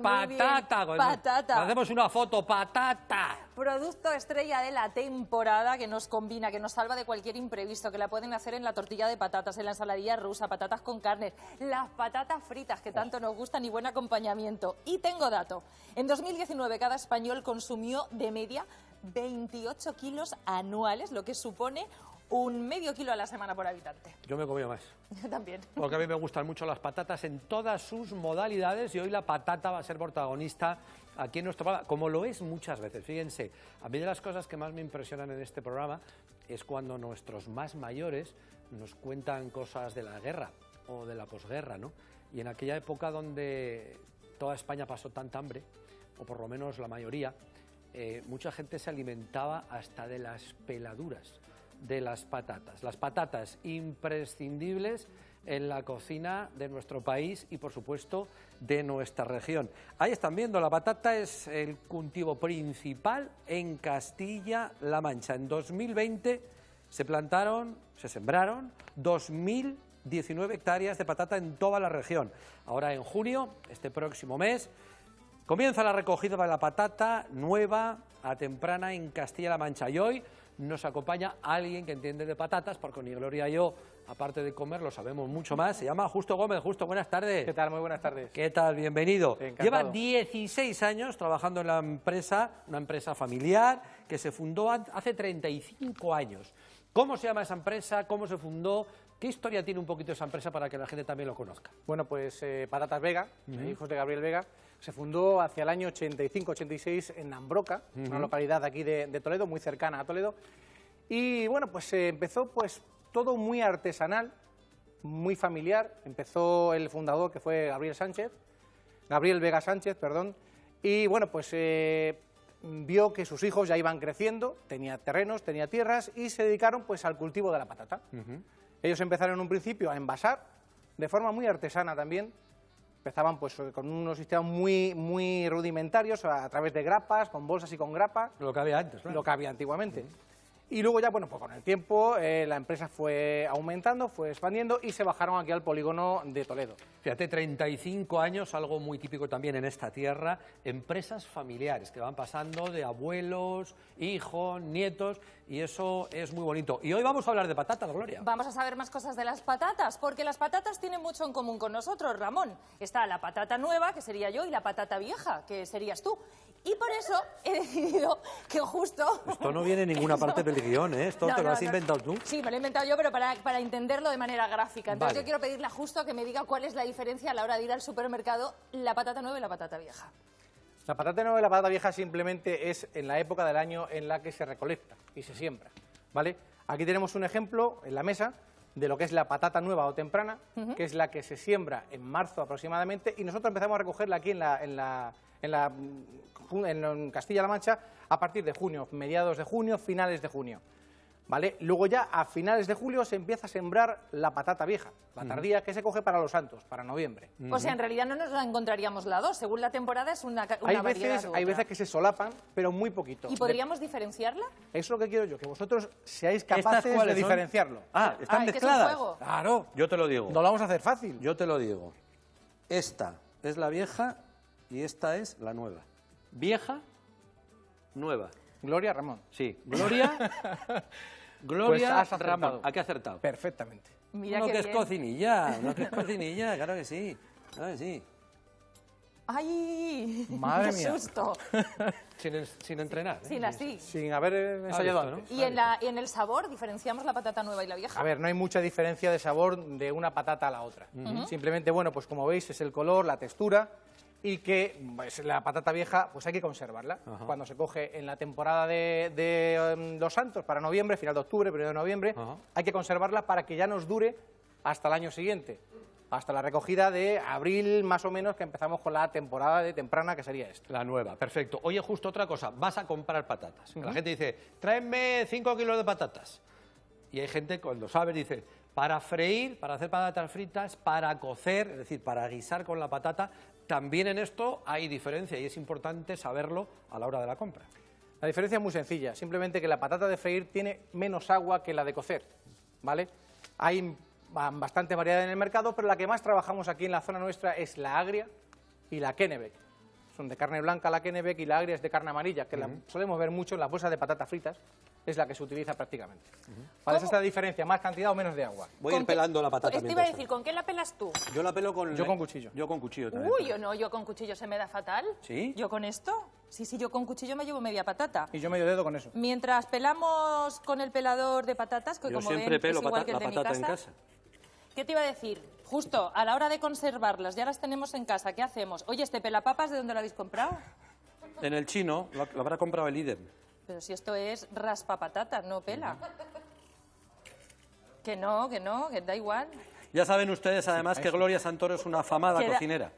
patata. Patata. Hacemos una foto, patata. Producto estrella de la temporada que nos combina, que nos salva de cualquier imprevisto, que la pueden hacer en la tortilla de patatas, en la ensaladilla rusa, patatas con carne, las patatas fritas que tanto nos gustan y buen acompañamiento. Y tengo dato, en 2019 cada español consumió de media 28 kilos anuales, lo que supone un medio kilo a la semana por habitante. Yo me he comido más. Yo también. Porque a mí me gustan mucho las patatas en todas sus modalidades y hoy la patata va a ser protagonista aquí en nuestro programa, como lo es muchas veces. Fíjense, a mí de las cosas que más me impresionan en este programa es cuando nuestros más mayores nos cuentan cosas de la guerra o de la posguerra, ¿no? Y en aquella época donde toda España pasó tanta hambre, o por lo menos la mayoría, mucha gente se alimentaba hasta de las peladuras de las patatas. Las patatas imprescindibles en la cocina de nuestro país y, por supuesto, de nuestra región. Ahí están viendo, la patata es el cultivo principal en Castilla-La Mancha. En 2020 se sembraron 2.019 hectáreas de patata en toda la región. Ahora, en junio, este próximo mes, comienza la recogida de la patata nueva a temprana en Castilla-La Mancha. Y hoy nos acompaña alguien que entiende de patatas, porque ni Gloria y yo, aparte de comer, lo sabemos mucho más. Se llama Justo Gómez. Justo, buenas tardes. ¿Qué tal? Muy buenas tardes. ¿Qué tal? Bienvenido. Encantado. Lleva 16 años trabajando en la empresa, una empresa familiar que se fundó hace 35 años. ¿Cómo se llama esa empresa? ¿Cómo se fundó? ¿Qué historia tiene un poquito esa empresa para que la gente también lo conozca? Bueno, pues Patatas Vega, hijos de Gabriel Vega, se fundó hacia el año 85-86 en Ambroca, una localidad aquí de Toledo, muy cercana a Toledo. Y bueno, pues empezó pues todo muy artesanal, muy familiar. Empezó el fundador, que fue Gabriel Vega Sánchez, perdón. Y bueno, pues vio que sus hijos ya iban creciendo, tenía terrenos, tenía tierras y se dedicaron pues al cultivo de la patata. Ellos empezaron en un principio a envasar, de forma muy artesana también. Empezaban pues con unos sistemas muy rudimentarios, a través de grapas, con bolsas y con grapa. Lo que había antes, claro. Lo que había antiguamente. Y luego ya, bueno, pues con el tiempo la empresa fue aumentando, fue expandiendo y se bajaron aquí al polígono de Toledo. Fíjate, 35 años, algo muy típico también en esta tierra, empresas familiares que van pasando de abuelos, hijos, nietos, y eso es muy bonito. Y hoy vamos a hablar de patatas, Gloria. Vamos a saber más cosas de las patatas, porque las patatas tienen mucho en común con nosotros, Ramón. Está la patata nueva, que sería yo, y la patata vieja, que serías tú. Y por eso he decidido que justo... Esto no viene en ninguna parte del guión, ¿eh? Esto te lo has inventado tú. Sí, me lo he inventado yo, pero para entenderlo de manera gráfica. Entonces Vale. yo quiero pedirle a Justo que me diga cuál es la diferencia a la hora de ir al supermercado, la patata nueva y la patata vieja. La patata nueva y la patata vieja simplemente es en la época del año en la que se recolecta y se siembra, ¿vale? Aquí tenemos un ejemplo en la mesa de lo que es la patata nueva o temprana, que es la que se siembra en marzo aproximadamente, y nosotros empezamos a recogerla aquí en Castilla-La Mancha a partir de junio, mediados de junio, finales de junio, ¿vale? Luego ya a finales de julio se empieza a sembrar la patata vieja, la tardía, que se coge para los santos, para noviembre. O sea, en realidad no nos la encontraríamos la dos, según la temporada es una variedad u otra. Hay veces que se solapan, pero muy poquito. ¿Y podríamos diferenciarla? Eso es lo que quiero yo, que vosotros seáis capaces de diferenciarlo. Ah, ¿están ¿que es un mezcladas? juego? Claro, Yo te lo digo. no lo vamos a hacer fácil. Yo te lo digo. Esta es la vieja y esta es la nueva. Vieja, nueva. Gloria Ramón. Sí, Gloria, Pues has acertado. Ramón. ¿A qué ha acertado? Perfectamente. Mira Uno qué que es bien. cocinilla, uno que es cocinilla, claro que sí. Claro que sí. ¡Ay! Madre ¡Qué mía. susto! Sin entrenar. ¿eh? Sin así. Sin haber ensayado visto, ¿no? antes. ¿Y en el sabor diferenciamos la patata nueva y la vieja? A ver, no hay mucha diferencia de sabor de una patata a la otra. Simplemente, bueno, pues como veis es el color, la textura, y que pues, la patata vieja pues hay que conservarla. Cuando se coge en la temporada de los santos, para noviembre, final de octubre, primero de noviembre, hay que conservarla para que ya nos dure hasta el año siguiente, hasta la recogida de abril más o menos, que empezamos con la temporada de temprana, que sería esta. La nueva, perfecto. Oye, justo otra cosa, vas a comprar patatas. La gente dice, tráeme 5 kilos de patatas. Y hay gente, cuando sabe, dice, para freír, para hacer patatas fritas, para cocer, es decir, para guisar con la patata, también en esto hay diferencia y es importante saberlo a la hora de la compra. La diferencia es muy sencilla, simplemente que la patata de freír tiene menos agua que la de cocer, ¿vale? Hay bastante variedad en el mercado, pero la que más trabajamos aquí en la zona nuestra es la agria y la Kennebec. son de carne blanca la Kennebec y la agria es de carne amarilla, que la solemos ver mucho en las bolsas de patatas fritas, es la que se utiliza prácticamente. Vale, esa es la diferencia, más cantidad o menos de agua. Voy a ir pelando la patata. Te iba a decir, ¿con qué la pelas tú? Yo la pelo con... Yo con cuchillo. Yo con cuchillo también. Uy, yo con cuchillo se me da fatal. ¿Sí? ¿Yo con esto? Sí, yo con cuchillo me llevo media patata. Y yo medio dedo con eso. Mientras pelamos con el pelador de patatas, que Yo como siempre ven, pelo es igual que el la de mi patata casa. en casa. ¿Qué te iba a decir? Justo, a la hora de conservarlas, ya las tenemos en casa, ¿qué hacemos? Oye, ¿este pelapapas de dónde lo habéis comprado? En el chino, lo habrá comprado el IDEM. Pero si esto es raspa patatas, no pela. Que no, que da igual. Ya saben ustedes, además, que Gloria Santoro es una afamada Queda- cocinera.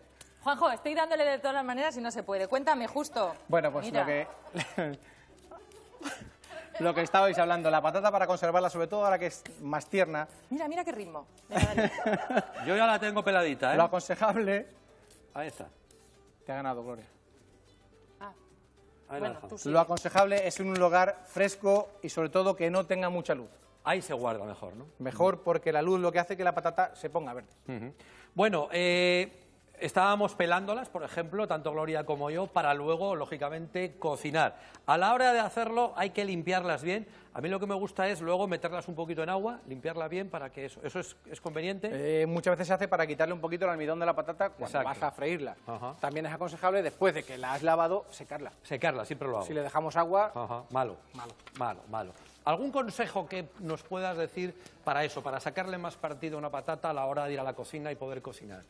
Juanjo, estoy dándole de todas las maneras y no se puede. Cuéntame, justo. Bueno, pues Mira. lo que estabais hablando, la patata para conservarla, sobre todo ahora que es más tierna, Mira qué ritmo. Venga, dale. Yo ya la tengo peladita, ¿eh? lo aconsejable... Ahí está. Te ha ganado, Gloria. Ah, Ahí la bueno, dejamos. tú sí. Lo aconsejable es en un lugar fresco y sobre todo que no tenga mucha luz. Ahí se guarda mejor, ¿no? Mejor porque la luz lo que hace es que la patata se ponga verde. Bueno, estábamos pelándolas, por ejemplo, tanto Gloria como yo, para luego, lógicamente, cocinar. A la hora de hacerlo hay que limpiarlas bien. A mí lo que me gusta es luego meterlas un poquito en agua, limpiarlas bien para que eso es conveniente. Muchas veces se hace para quitarle un poquito el almidón de la patata cuando Exacto. vas a freírla. Ajá. También es aconsejable, después de que la has lavado, secarla. Secarla, siempre lo hago. Si le dejamos agua, Ajá, malo. Malo. Malo, malo. ¿Algún consejo que nos puedas decir para eso, para sacarle más partido a una patata a la hora de ir a la cocina y poder cocinar?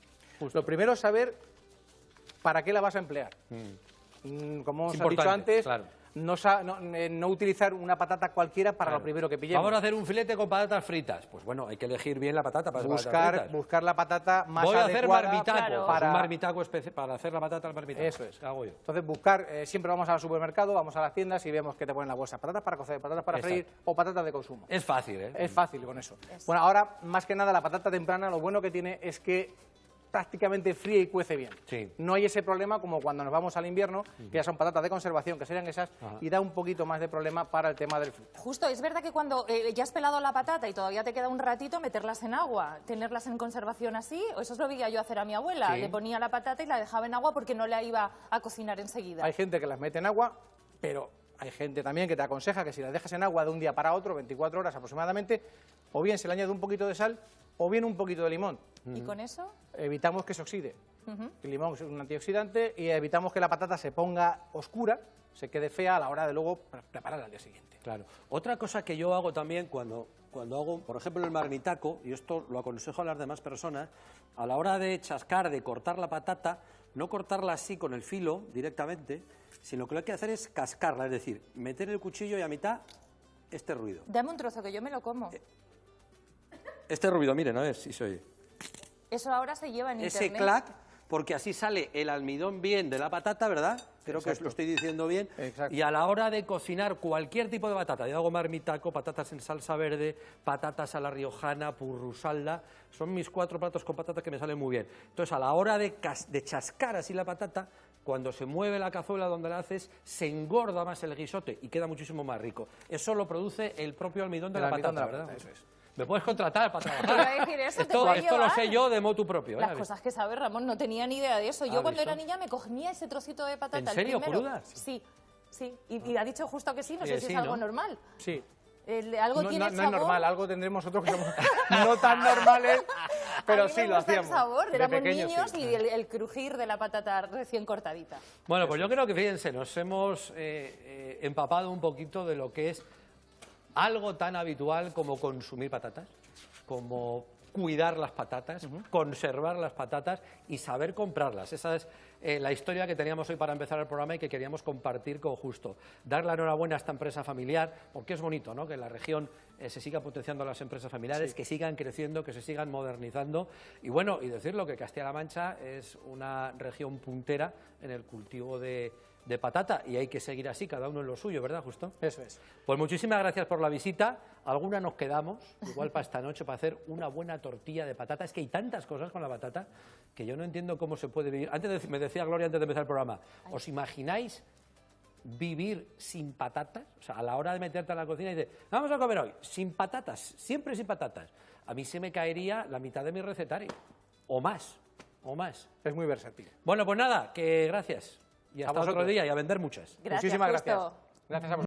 lo primero es saber para qué la vas a emplear. Como os Es he dicho importante, antes, claro. no utilizar una patata cualquiera para Claro. lo primero que pillemos. Vamos a hacer un filete con patatas fritas. Pues bueno, hay que elegir bien la patata para hacer patatas fritas. buscar la patata más Voy a hacer adecuada marmitaco, Claro. para... un marmitaco para hacer la patata al marmitaco. Eso es. ¿Qué hago yo? Entonces buscar, siempre vamos al supermercado, vamos a las tiendas y vemos que te ponen la bolsa, patatas para cocer, patatas para Exacto. freír o patatas de consumo. Es fácil, ¿eh? Es fácil con eso. Bueno, ahora más que nada la patata temprana lo bueno que tiene es que prácticamente fríe y cuece bien. Sí. No hay ese problema como cuando nos vamos al invierno, que ya son patatas de conservación, que serían esas, Ajá. y da un poquito más de problema para el tema del frío. Justo, es verdad que cuando ya has pelado la patata y todavía te queda un ratito, meterlas en agua, tenerlas en conservación así, o eso es lo veía yo hacer a mi abuela. Sí. Le ponía la patata y la dejaba en agua porque no la iba a cocinar enseguida. Hay gente que las mete en agua, pero hay gente también que te aconseja que si las dejas en agua de un día para otro, 24 horas aproximadamente, o bien se le añade un poquito de sal, o bien un poquito de limón. ¿Y con eso? Evitamos que se oxide. El limón es un antioxidante y evitamos que la patata se ponga oscura, se quede fea a la hora de luego prepararla al día siguiente. Claro. Otra cosa que yo hago también cuando hago, por ejemplo, el marmitaco, y esto lo aconsejo a las demás personas, a la hora de chascar, de cortar la patata, no cortarla así con el filo directamente, sino que lo que hay que hacer es cascarla, es decir, meter el cuchillo y a mitad este ruido. Dame un trozo que yo me lo como. Este ruido, miren, a ver si se oye. Eso ahora se lleva en Ese internet. clac, porque así sale el almidón bien de la patata, ¿verdad? Creo que os lo estoy diciendo bien. Exacto. Y a la hora de cocinar cualquier tipo de patata, yo hago marmitaco, patatas en salsa verde, patatas a la riojana, purrusalda, son mis 4 platos con patata que me salen muy bien. Entonces, a la hora de chascar así la patata, cuando se mueve la cazuela donde la haces, se engorda más el guisote y queda muchísimo más rico. Eso lo produce el propio almidón de El la almidón patata, de la ¿verdad? patata, eso es. Me puedes contratar para Te iba trabajar. a decir eso, te Esto, puedo esto lo llevar. sé yo de motu propio. Las cosas que sabe Ramón, no tenía ni idea de eso. Yo ¿Has cuando visto? era niña me comía ese trocito de patata. ¿En el serio, primero. crudas? Sí, sí. Y ha dicho justo que sí, no Sí, sé si sí, es algo ¿no? normal. Sí. Algo No, tiene no el es sabor. normal, algo tendremos nosotros que somos no tan normales, pero a mí sí me lo gusta hacíamos. el sabor, De éramos pequeños, niños sí. y el crujir de la patata recién cortadita. Bueno, pues yo creo que, fíjense, nos hemos empapado un poquito de lo que es algo tan habitual como consumir patatas, como cuidar las patatas, conservar las patatas y saber comprarlas. Esa es la historia que teníamos hoy para empezar el programa y que queríamos compartir con Justo. Dar la enhorabuena a esta empresa familiar, porque es bonito, ¿no?, que en la región se siga potenciando las empresas familiares, que sigan creciendo, que se sigan modernizando. Y bueno, y decirlo, que Castilla-La Mancha es una región puntera en el cultivo de patata y hay que seguir así, cada uno en lo suyo, ¿verdad, Justo? Eso es. Pues muchísimas gracias por la visita. Alguna nos quedamos, igual para esta noche, para hacer una buena tortilla de patata. Es que hay tantas cosas con la patata que yo no entiendo cómo se puede vivir. Me decía Gloria antes de empezar el programa, ¿os imagináis vivir sin patatas? O sea, a la hora de meterte a la cocina y dices, vamos a comer hoy, sin patatas, siempre sin patatas. A mí se me caería la mitad de mi recetario, o más, o más. Es muy versátil. Bueno, pues nada, que gracias. Y hasta otro día y a vender muchas. Gracias, Muchísimas Justo. gracias. Gracias a vosotros.